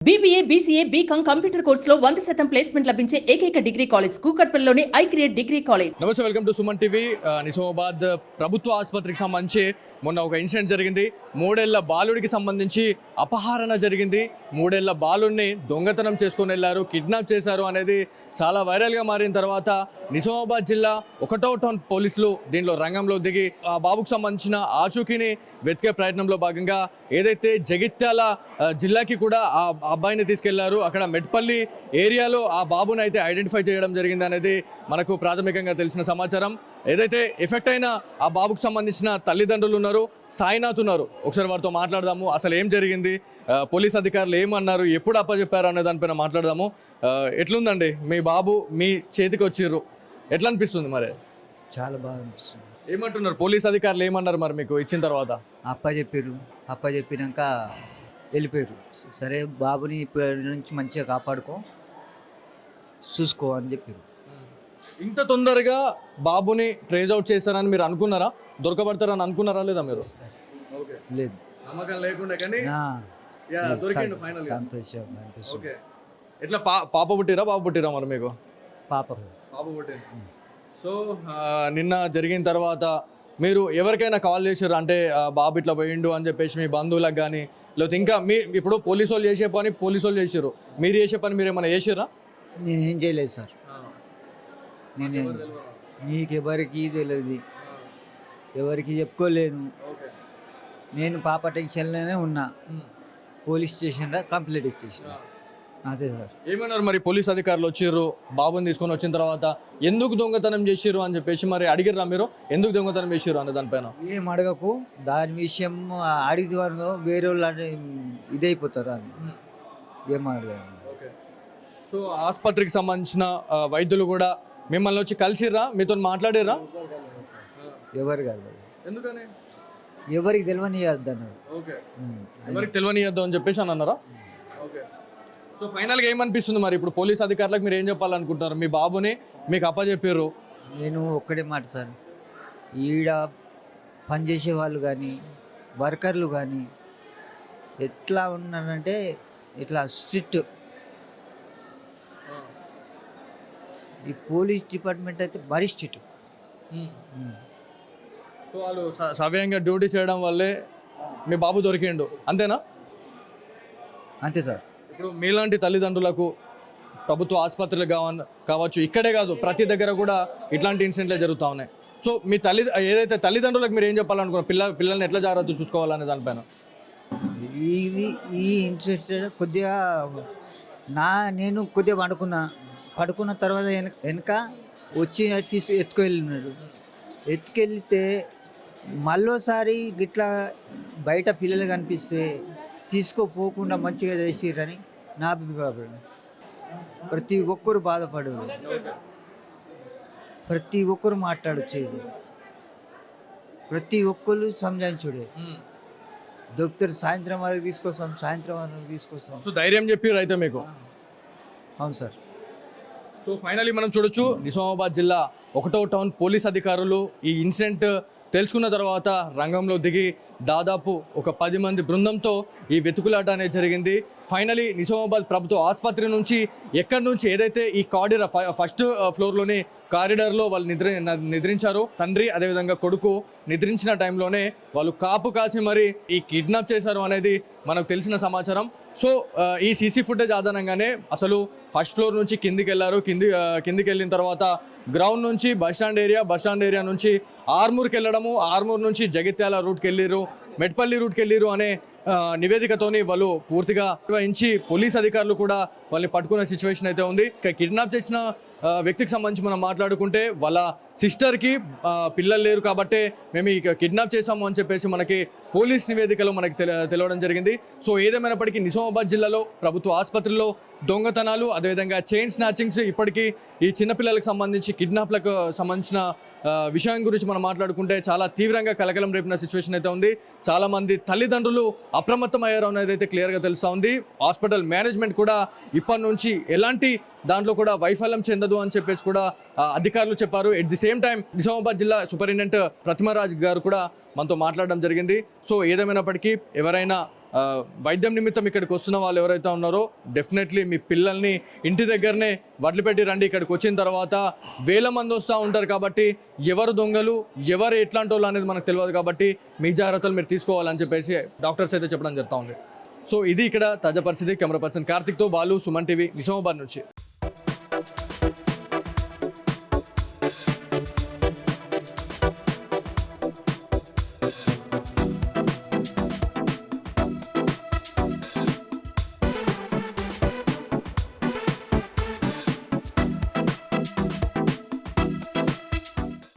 BBA, BCA, BCom computer కోర్సులో 100% placement లభించే ఏకైక డిగ్రీ కాలేజ్ కూకట్పల్లిలోని ఐక్రియేట్ డిగ్రీ కాలేజ్. నమస్తే, welcome to Suman TV. Nizamabad ప్రభుత్వ ఆసుపత్రికి సంబంధించి మొన్న ఒక ఇన్సిడెంట్ జరిగింది. 3 ఏళ్ల బాలుడికి సంబంధించి అపహరణ జరిగింది. 3 ఏళ్ల బాలుడిని దొంగతనం చేసుకొని వెళ్ళారు, కిడ్నాప్ చేశారు అనేది చాలా వైరల్గా మారిన తర్వాత నిజామాబాద్ జిల్లా 1వ టౌన్ పోలీసులు దీనిలో రంగంలో దిగి ఆ బాబుకు సంబంధించిన ఆచూకీని వెతికే ప్రయత్నంలో భాగంగా ఏదైతే జగిత్యాల జిల్లాకి కూడా ఆ అబ్బాయిని తీసుకెళ్లారు. అక్కడ మెట్పల్లి ఏరియాలో ఆ బాబుని అయితే ఐడెంటిఫై చేయడం జరిగింది అనేది మనకు ప్రాథమికంగా తెలిసిన సమాచారం. ఏదైతే ఎఫెక్ట్ అయిన ఆ బాబుకు సంబంధించిన తల్లిదండ్రులు ఉన్నారు, సాయినాథ్ ఉన్నారు. ఒకసారి వారితో మాట్లాడదాము. అసలు ఏం జరిగింది, పోలీస్ అధికారులు ఏమన్నారు, ఎప్పుడు అప్పచెప్పారు అనే దానిపైన మాట్లాడదాము. ఎట్లుందండి మీ బాబు మీ చేతికి వచ్చిర్రు, ఎట్లా అనిపిస్తుంది? మరి చాలా బాగా అనిపిస్తుంది. ఏమంటున్నారు పోలీస్ అధికారులు, ఏమన్నారు మరి మీకు ఇచ్చిన తర్వాత? చెప్పినాక వెళ్ళిపోయారు. సరే బాబుని ఇప్పటి నుంచి మంచిగా కాపాడుకో, చూసుకో అని చెప్పారు. ఇంత తొందరగా బాబుని ట్రేస్ అవుట్ చేస్తారని మీరు అనుకున్నారా? దొరకబడతారని అనుకున్నారా లేదా మీరు? లేదు, నమ్మకం లేకుండా కానీ సంతోషం అనిపిస్తుంది. ఎట్లా పాప పుట్టిరా బాబు పుట్టిరా మరి మీకు? పాప పుట్టింది. సో నిన్న జరిగిన తర్వాత మీరు ఎవరికైనా కాల్ చేశారు అంటే బాబు ఇట్లా పోయిండు అని చెప్పేసి మీ బంధువులకు కానీ, లేకపోతే ఇంకా మీ ఇప్పుడు పోలీసు వాళ్ళు చేసే పని పోలీసు వాళ్ళు చేసారు, మీరు చేసే పని మీరు ఏమైనా చేసారా? నేనేం చేయలేదు సార్. నీకెవరికి తెలియదు, ఎవరికి చెప్పుకోలేను. నేను పాప టెన్షన్లోనే ఉన్నా. పోలీస్ స్టేషన్లో కంప్లైంట్ ఇచ్చేసిన. అదే సార్. ఏమన్నారు మరి పోలీస్ అధికారులు వచ్చిర్రు, బాబుని తీసుకొని వచ్చిన తర్వాత ఎందుకు దొంగతనం చేసిర్రు అని చెప్పేసి మరి అడిగిర్రా మీరు? ఎందుకు దొంగతనం చేసిర్రు అనే దానిపైన ఏం అడగకు, దాని విషయం అడిగితే వేరే వాళ్ళు ఇదైపోతారు అని ఏం అడగాలి. సో ఆసుపత్రికి సంబంధించిన వైద్యులు కూడా మిమ్మల్ని వచ్చి కలిసిర్రా, మీతో మాట్లాడిర్రా? ఎవరు కాదు, ఎందుకని? ఎవరికి తెలియనియద్దు అన్నారు. ఎవరికి తెలియనియద్దు అని చెప్పేసి అని అన్నారా? సో ఫైనల్గా ఏమనిపిస్తుంది మరి ఇప్పుడు పోలీస్ అధికారులకు మీరు ఏం చెప్పాలనుకుంటున్నారు? మీ బాబుని మీకు అప్పచెప్పారు. నేను ఒక్కడే మాట సార్, ఈడ పనిచేసే వాళ్ళు కానీ వర్కర్లు కానీ ఎట్లా ఉన్నారంటే ఇట్లా స్ట్రిక్ట్. ఈ పోలీస్ డిపార్ట్మెంట్ అయితే మరీ స్ట్రిక్ట్. సో వాళ్ళు సవ్యంగా డ్యూటీ చేయడం వల్లే మీ బాబు దొరికిండు, అంతేనా? అంతే సార్. ఇప్పుడు మీలాంటి తల్లిదండ్రులకు ప్రభుత్వ ఆసుపత్రులు కావచ్చు, ఇక్కడే కాదు ప్రతి దగ్గర కూడా ఇట్లాంటి ఇన్సిడెంట్లే జరుగుతూ ఉన్నాయి. సో మీ ఏదైతే తల్లిదండ్రులకు మీరు ఏం చెప్పాలనుకున్నారు, పిల్లల్ని ఎట్లా జాగ్రత్త చూసుకోవాలనే దానిపైన? ఈ ఇన్సిడెంట్ కొద్దిగా నేను కొద్దిగా పడుకున్న తర్వాత వెనక వచ్చి ఎత్తుకెళ్ళినాడు. ఎత్తుకెళ్తే మళ్ళోసారి గిట్లా బయట పిల్లలు కనిపిస్తే తీసుకోపోకుండా మంచిగా చేసిర్రని నా అభిప్రాయం. ప్రతి ఒక్కరు బాధపడరు, ప్రతి ఒక్కరు మాట్లాడొచ్చేది, ప్రతి ఒక్కరు సంజాయించుడే. డాక్టర్ సాయంత్రం వరకు తీసుకొస్తాం. సో ధైర్యం చెప్పారు అయితే మీకు? అవును సార్. సో ఫైనలీ మనం చూడొచ్చు, నిజామాబాద్ జిల్లా 1వ టౌన్ పోలీస్ అధికారులు ఈ ఇన్సిడెంట్ తెలుసుకున్న తర్వాత రంగంలో దిగి దాదాపు ఒక 10 మంది బృందంతో ఈ వెతుకులాట అనేది జరిగింది. ఫైనలీ నిజామాబాద్ ప్రభుత్వ ఆసుపత్రి నుంచి ఎక్కడి నుంచి ఏదైతే ఈ కారిడార్ ఫస్ట్ ఫ్లోర్లోని కారిడార్లో వాళ్ళు నిద్రించారు, తండ్రి అదేవిధంగా కొడుకు నిద్రించిన టైంలోనే వాళ్ళు కాపు కాసి మరి ఈ కిడ్నాప్ చేశారు అనేది మనకు తెలిసిన సమాచారం. సో ఈ సీసీ ఫుటేజ్ ఆధారంగానే అసలు ఫస్ట్ ఫ్లోర్ నుంచి కిందికి వెళ్ళారు. కిందికి వెళ్ళిన తర్వాత గ్రౌండ్ నుంచి బస్టాండ్ ఏరియా నుంచి ఆర్మూర్కి వెళ్ళడము, ఆర్మూర్ నుంచి జగిత్యాల రూట్కి వెళ్ళిరు, మెట్పల్లి రూట్కి వెళ్ళిరు అనే నివేదికతోని వాళ్ళు పూర్తిగా నిర్వహించి పోలీస్ అధికారులు కూడా వాళ్ళని పట్టుకునే సిచ్యువేషన్ అయితే ఉంది. కిడ్నాప్ చేసిన వ్యక్తికి సంబంధించి మనం మాట్లాడుకుంటే వాళ్ళ సిస్టర్కి పిల్లలు లేరు కాబట్టి మేము ఈ కిడ్నాప్ చేసాము అని చెప్పేసి మనకి పోలీస్ నివేదికలో మనకి తెలవడం జరిగింది. సో ఏదేమైనప్పటికీ నిజామాబాద్ జిల్లాలో ప్రభుత్వ ఆసుపత్రుల్లో దొంగతనాలు, అదేవిధంగా చైన్ స్నాచింగ్స్, ఇప్పటికీ ఈ చిన్నపిల్లలకు సంబంధించి కిడ్నాప్లకు సంబంధించిన విషయం గురించి మనం మాట్లాడుకుంటే చాలా తీవ్రంగా కలకలం రేపిన సిచ్యువేషన్ అయితే ఉంది. చాలామంది తల్లిదండ్రులు అప్రమత్తం అయ్యారు అనేది అయితే క్లియర్గా తెలుస్తూ ఉంది. హాస్పిటల్ మేనేజ్మెంట్ కూడా ఇప్పటి నుంచి ఎలాంటి దాంట్లో కూడా వైఫల్యం చెందదు అని చెప్పేసి కూడా అధికారులు చెప్పారు. At the same time Nizamabad జిల్లా సూపరింటెండెంట్ ప్రతిమరాజ్ గారు కూడా మనతో మాట్లాడడం జరిగింది. సో ఏదేమైనప్పటికీ ఎవరైనా వైద్యం నిమిత్తం ఇక్కడికి వస్తున్న వాళ్ళు ఎవరైతే ఉన్నారో డెఫినెట్లీ మీ పిల్లల్ని ఇంటి దగ్గరనే వదిలిపెట్టి రండి. ఇక్కడికి వచ్చిన తర్వాత వేల మంది వస్తూ ఉంటారు కాబట్టి ఎవరు దొంగలు ఎవరు ఎట్లాంటి వాళ్ళు అనేది మనకు తెలియదు కాబట్టి మీ జాగ్రత్తలు మీరు తీసుకోవాలని చెప్పేసి డాక్టర్స్ అయితే చెప్పడం జరుగుతూ ఉంది. సో ఇది ఇక్కడ తాజా పరిస్థితి. కెమెరా పర్సన్ కార్తిక్తో బాలు, సుమన్ టీవీ, నిజామాబాద్ నుంచి.